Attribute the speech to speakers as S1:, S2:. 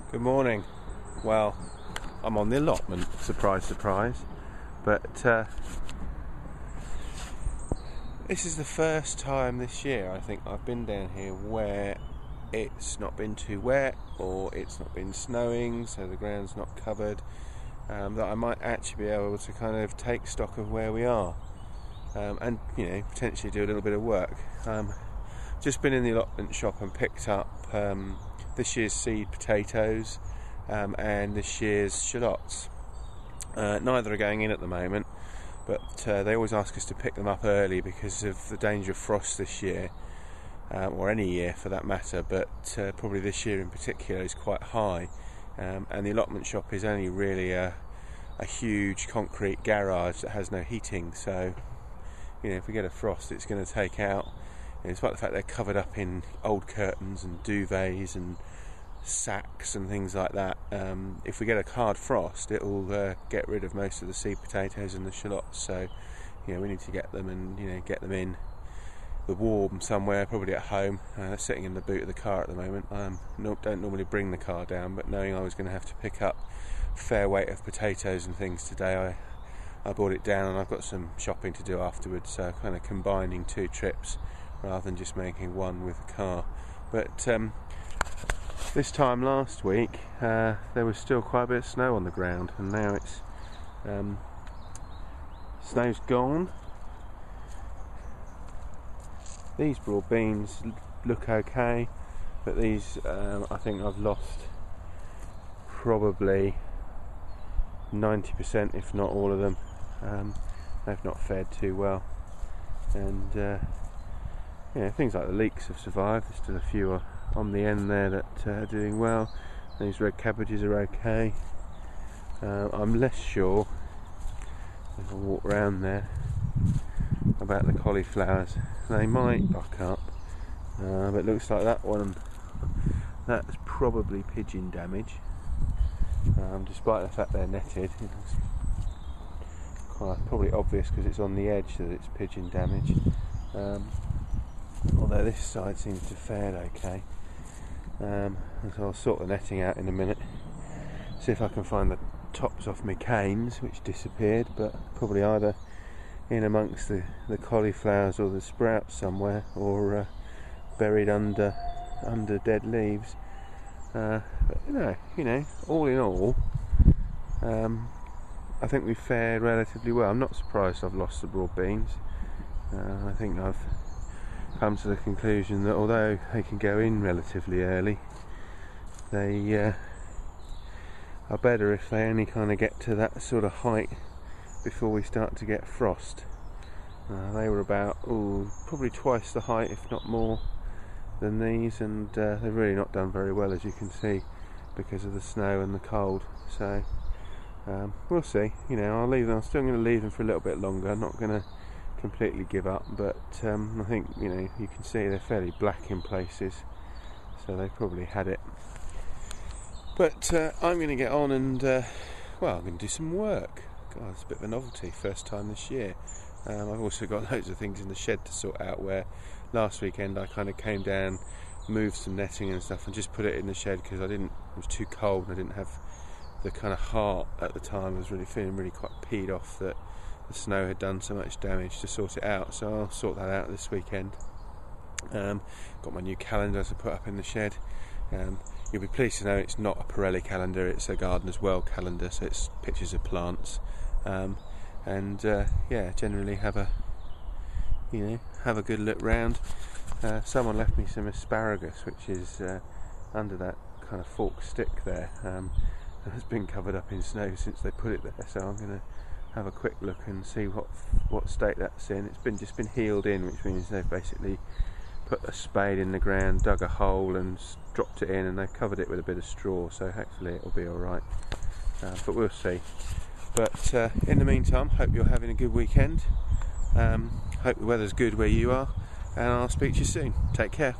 S1: Good morning. Well, I'm on the allotment, surprise, surprise, but this is the first time this year I think I've been down here where it's not been too wet or it's not been snowing, so the ground's not covered, that I might actually be able to kind of take stock of where we are, and potentially do a little bit of work. Just been in the allotment shop and picked up this year's seed potatoes and this year's shallots. Neither are going in at the moment, but they always ask us to pick them up early because of the danger of frost this year, or any year for that matter, but probably this year in particular is quite high, and the allotment shop is only really a huge concrete garage that has no heating, so if we get a frost it's going to take out, despite the fact they're covered up in old curtains and duvets and sacks and things like that, if we get a hard frost it'll get rid of most of the seed potatoes and the shallots, so we need to get them and get them in the warm somewhere, probably at home. They're sitting in the boot of the car at the moment. Don't normally bring the car down, but knowing I was going to have to pick up a fair weight of potatoes and things today, I brought it down, and I've got some shopping to do afterwards, so kind of combining two trips rather than just making one with the car. But this time last week there was still quite a bit of snow on the ground, and now it's snow's gone. These broad beans look okay, but these I think I've lost probably 90%, if not all of them. They've not fared too well, and things like the leeks have survived. There's still a few on the end there that are doing well. These red cabbages are okay. I'm less sure, if I walk around there, about the cauliflowers. They might buck up, but it looks like that one, that's probably pigeon damage, despite the fact they're netted. It's probably obvious because it's on the edge that it's pigeon damage, although this side seems to fare okay. And so I'll sort the netting out in a minute, see if I can find the tops off my canes which disappeared, but probably either in amongst the cauliflowers or the sprouts somewhere, or buried under dead leaves. But all in all, I think we fared relatively well. I'm not surprised I've lost the broad beans. I think I've come to the conclusion that although they can go in relatively early, they are better if they only kind of get to that sort of height before we start to get frost. They were about probably twice the height, if not more, than these, and they've really not done very well, as you can see, because of the snow and the cold. So we'll see. I'll leave them. I'm still going to leave them for a little bit longer. I'm not going to completely give up, but I think you can see they're fairly black in places, so they probably had it. But I'm going to get on and I'm going to do some work. God, it's a bit of a novelty, first time this year. I've also got loads of things in the shed to sort out, where last weekend I kind of came down, moved some netting and stuff and just put it in the shed because it was too cold and I didn't have the kind of heart at the time. I was really feeling really quite peed off that the snow had done so much damage to sort it out, so I'll sort that out this weekend. Got my new calendar to put up in the shed. You'll be pleased to know it's not a Pirelli calendar, it's a Gardener's World calendar, so it's pictures of plants, and generally have a good look round. Someone left me some asparagus, which is under that kind of forked stick there, and it's been covered up in snow since they put it there, so I'm going to have a quick look and see what state that's in. It's just been healed in, which means they've basically put a spade in the ground, dug a hole and dropped it in, and they've covered it with a bit of straw, so hopefully it'll be alright, but we'll see. But in the meantime, hope you're having a good weekend. Hope the weather's good where you are, and I'll speak to you soon. Take care.